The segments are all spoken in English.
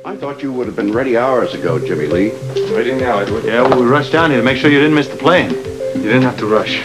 I thought you would have been ready hours ago, Jimmy Lee. Ready now, Edward. Yeah, well, we rushed down here to make sure you didn't miss the plane. You didn't have to rush.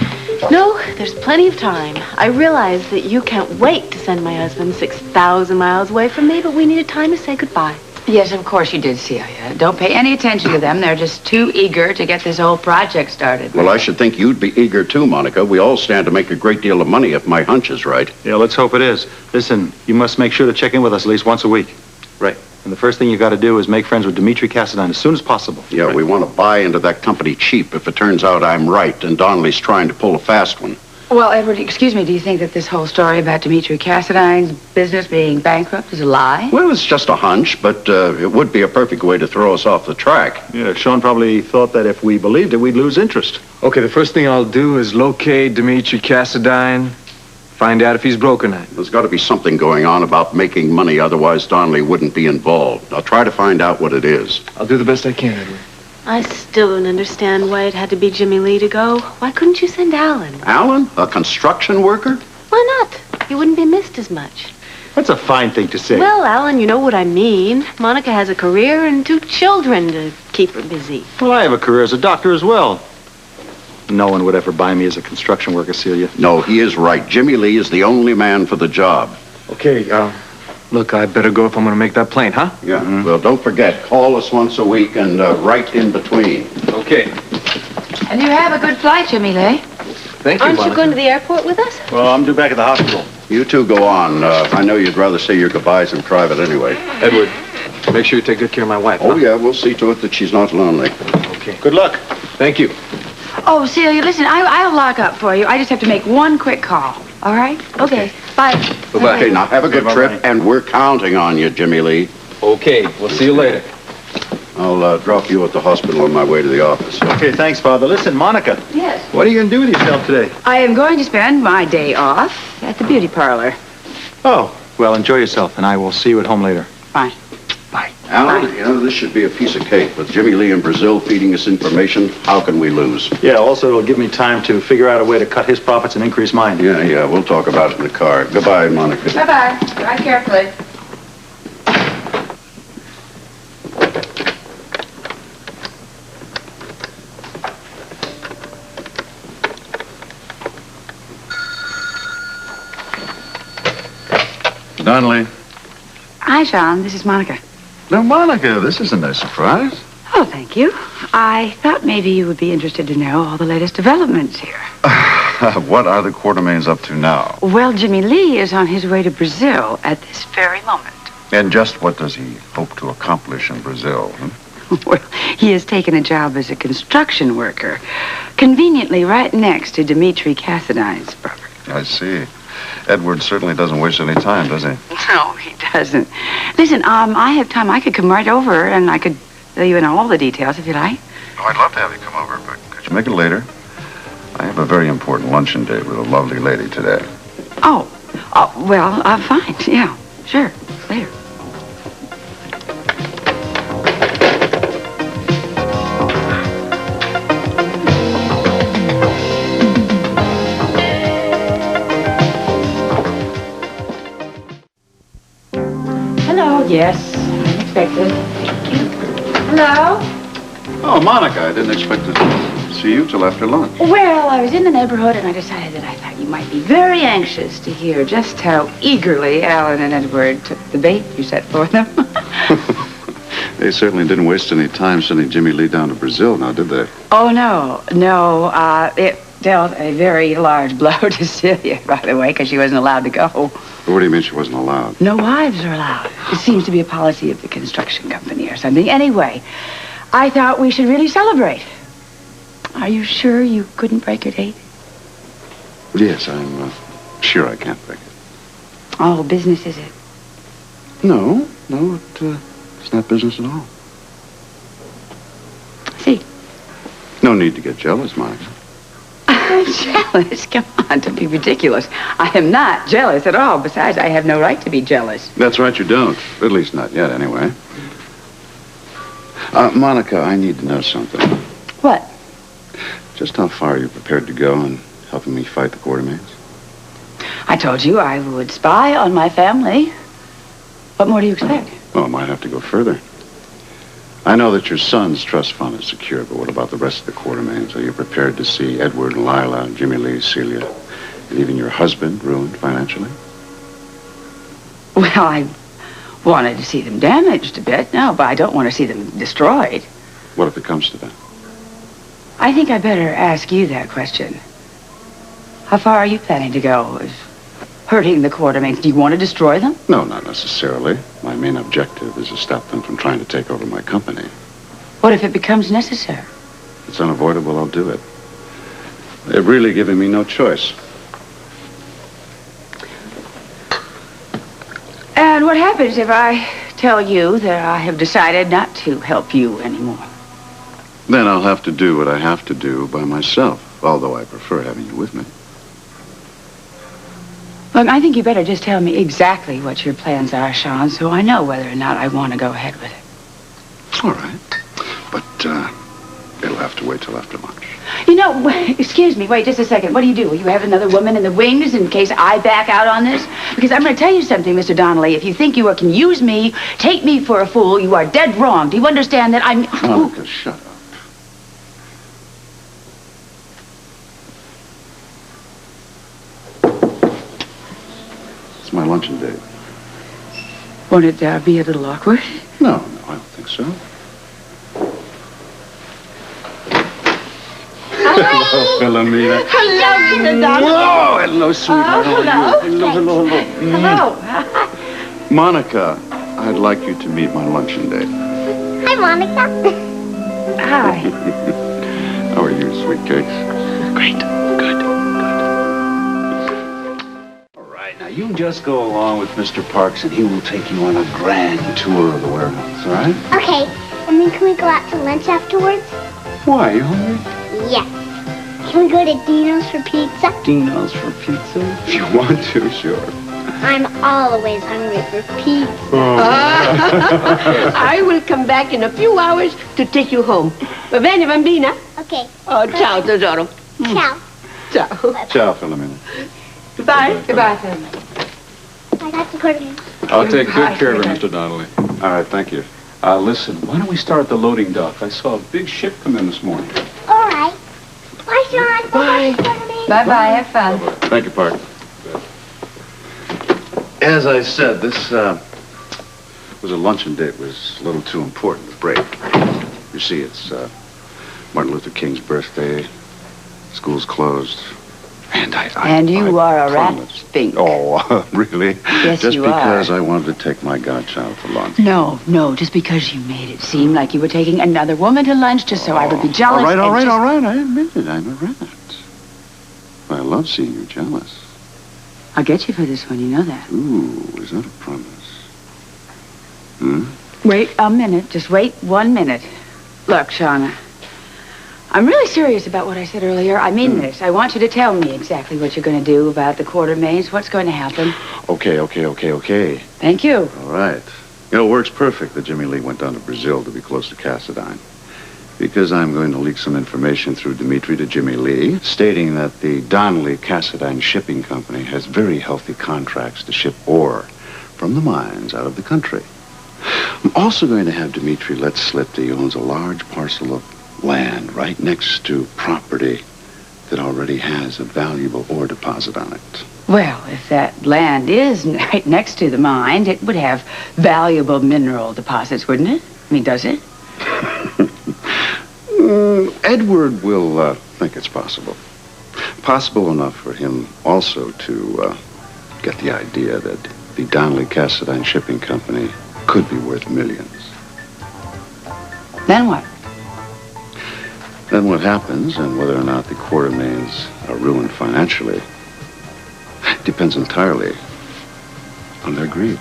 No, there's plenty of time. I realize that you can't wait to send my husband 6,000 miles away from me, but we needed time to say goodbye. Yes, of course you did, Celia. Don't pay any attention to them. They're just too eager to get this whole project started. Well, I should think you'd be eager too, Monica. We all stand to make a great deal of money if my hunch is right. Yeah, let's hope it is. Listen, you must make sure to check in with us at least once a week. Right. And the first thing you got to do is make friends with Dmitri Cassidine as soon as possible. Yeah, right. We want to buy into that company cheap if it turns out I'm right and Donley's trying to pull a fast one. Well, Edward, excuse me, do you think that this whole story about Dmitri Cassidine's business being bankrupt is a lie? Well, it's just a hunch, but it would be a perfect way to throw us off the track. Yeah, Sean probably thought that if we believed it, we'd lose interest. Okay, the first thing I'll do is locate Dmitri Cassidine, find out if he's broke or not. There's got to be something going on about making money, otherwise Donley wouldn't be involved. I'll try to find out what it is. I'll do the best I can, Edward. I still don't understand why it had to be Jimmy Lee to go. Why couldn't you send Alan? Alan? A construction worker? Why not? He wouldn't be missed as much. That's a fine thing to say. Well, Alan, you know what I mean. Monica has a career and 2 children to keep her busy. Well, I have a career as a doctor as well. No one would ever buy me as a construction worker, Celia. No, he is right. Jimmy Lee is the only man for the job. Okay, look, I better go if I'm going to make that plane, huh? Yeah, Well, don't forget, call us once a week and right in between. Okay. And you have a good flight, Jimmy Lee. Thank you, Aren't you Monica. going to the airport with us? Well, I'm due back at the hospital. You two go on. I know you'd rather say your goodbyes in private anyway. Edward, make sure you take good care of my wife. Oh, yeah, we'll see to it that she's not lonely. Okay. Good luck. Thank you. Oh, Celia, listen, I'll lock up for you. I just have to make one quick call. All right? Okay. Bye. Bye-bye. Okay, now have a good Okay, trip, bye-bye. and we're counting on you, Jimmy Lee. Okay, we'll see you later. I'll drop you at the hospital on my way to the office. Okay, thanks, Father. Listen, Monica. Yes. What are you going to do with yourself today? I am going to spend my day off at the beauty parlor. Oh, well, enjoy yourself, and I will see you at home later. Fine. Bye. Alan, you know, this should be a piece of cake. With Jimmy Lee in Brazil feeding us information, how can we lose? Yeah, also it'll give me time to figure out a way to cut his profits and increase mine. Yeah, we'll talk about it in the car. Goodbye, Monica. Bye-bye. Drive carefully. Donley. Hi, Sean. This is Monica. Now, Monica, this isn't a surprise. Oh, thank you. I thought maybe you would be interested to know all the latest developments here. What are the Quartermaines up to now? Well, Jimmy Lee is on his way to Brazil at this very moment. And just what does he hope to accomplish in Brazil? Well, he has taken a job as a construction worker, conveniently right next to Dmitri Cassidine's property. I see. Edward certainly doesn't waste any time, does he? No, he doesn't. Listen, I have time. I could come right over, and I could fill you in on all the details if you like. Oh, I'd love to have you come over, but could you make it later? I have a very important luncheon date with a lovely lady today. Oh, well, fine. Yeah, sure. Later. Hello. Yes, unexpected. Thank you. Hello? Oh, Monica, I didn't expect to see you till after lunch. Well, I was in the neighborhood, and I decided that I thought you might be very anxious to hear just how eagerly Alan and Edward took the bait you set for them. They certainly didn't waste any time sending Jimmy Lee down to Brazil, now, did they? Oh, no. It dealt a very large blow to Celia, by the way, because she wasn't allowed to go. What do you mean she wasn't allowed? No wives are allowed. It seems to be a policy of the construction company or something. Anyway, I thought we should really celebrate. Are you sure you couldn't break your date? Yes, I'm sure I can't break it. Oh, business, is it? No, it's not business at all. See. No need to get jealous, Monica. Jealous? Come on, don't be ridiculous. I am not jealous at all. Besides, I have no right to be jealous. That's right, you don't. At least not yet, anyway. Monica, I need to know something. What? Just how far are you prepared to go in helping me fight the Quartermaines? I told you I would spy on my family. What more do you expect? Well, I might have to go further. I know that your son's trust fund is secure, but what about the rest of the Quartermaines? Are you prepared to see Edward and Lila, Jimmy Lee, Celia, and even your husband ruined financially? Well, I wanted to see them damaged a bit, no, but I don't want to see them destroyed. What if it comes to that? I think I better ask you that question. How far are you planning to go with hurting the Quartermaines? Do you want to destroy them? No, not necessarily. My main objective is to stop them from trying to take over my company. What if it becomes necessary? If it's unavoidable, I'll do it. They've really given me no choice. And what happens if I tell you that I have decided not to help you anymore? Then I'll have to do what I have to do by myself, although I prefer having you with me. Look, I think you better just tell me exactly what your plans are, Sean, so I know whether or not I want to go ahead with it. All right. But it'll have to wait till after lunch. You know, excuse me, wait just a second. What do? Will you have another woman in the wings in case I back out on this? Because I'm going to tell you something, Mr. Donnelly. If you think you can use me, take me for a fool, you are dead wrong. Do you understand that I'm... Monica, shut up. It's my luncheon date. Won't it be a little awkward? No, I don't think so. Hello, Philomena. Hello, Mr. Donnelly. Whoa, hello, sweetheart. hello. Hello. Monica, I'd like you to meet my luncheon date. Hi, Monica. Hi. How are you, sweet cakes? Great. Good. All right, now you just go along with Mr. Parks and he will take you on a grand tour of the warehouse, all right? Okay, and then can we go out to lunch afterwards? Why, you hungry? Yes. Can we go to Dino's for pizza? Dino's for pizza? If you want to, sure. I'm always hungry for pizza. I will come back in a few hours to take you home. Va bene, bambina? Okay. Oh, ciao, tesoro. Ciao. Ciao. Ciao, Philomena. Goodbye. Goodbye, Phil. I got the Quartermaines. I'll take good Hi, care of sweetheart. it, Mr. Donnelly. All right, thank you. Listen, why don't we start at the loading dock? I saw a big ship come in this morning. All right. Bye, Sean. Bye. Quartermaines. Bye-bye. Have fun. Thank you, Park. As I said, this was a luncheon date. Was a little too important to break. You see, it's Martin Luther King's birthday. School's closed. And And you are a rat promised. stink. Oh, really? Yes, Just you because are. I wanted to take my godchild for lunch. No, just because you made it seem like you were taking another woman to lunch just so I would be jealous. All right. and just- I admit it. I'm a rat. I love seeing you jealous. I'll get you for this one, you know that. Ooh, is that a promise? Hmm? Wait a minute. Just wait 1 minute. Look, Shauna, I'm really serious about what I said earlier. I mean this. I want you to tell me exactly what you're going to do about the Quartermaines. What's going to happen? Okay. Thank you. All right. You know, it works perfect that Jimmy Lee went down to Brazil to be close to Cassidine. Because I'm going to leak some information through Dmitri to Jimmy Lee, stating that the Donely Cassidine Shipping Company has very healthy contracts to ship ore from the mines out of the country. I'm also going to have Dmitri let slip that he owns a large parcel of land right next to property that already has a valuable ore deposit on it. Well, if that land is right next to the mine, it would have valuable mineral deposits, wouldn't it? I mean, does it? Edward will think it's possible. Possible enough for him also to get the idea that the Donely Cassidine Shipping Company could be worth millions. Then what? Then what happens and whether or not the Quartermaines are ruined financially depends entirely on their greed.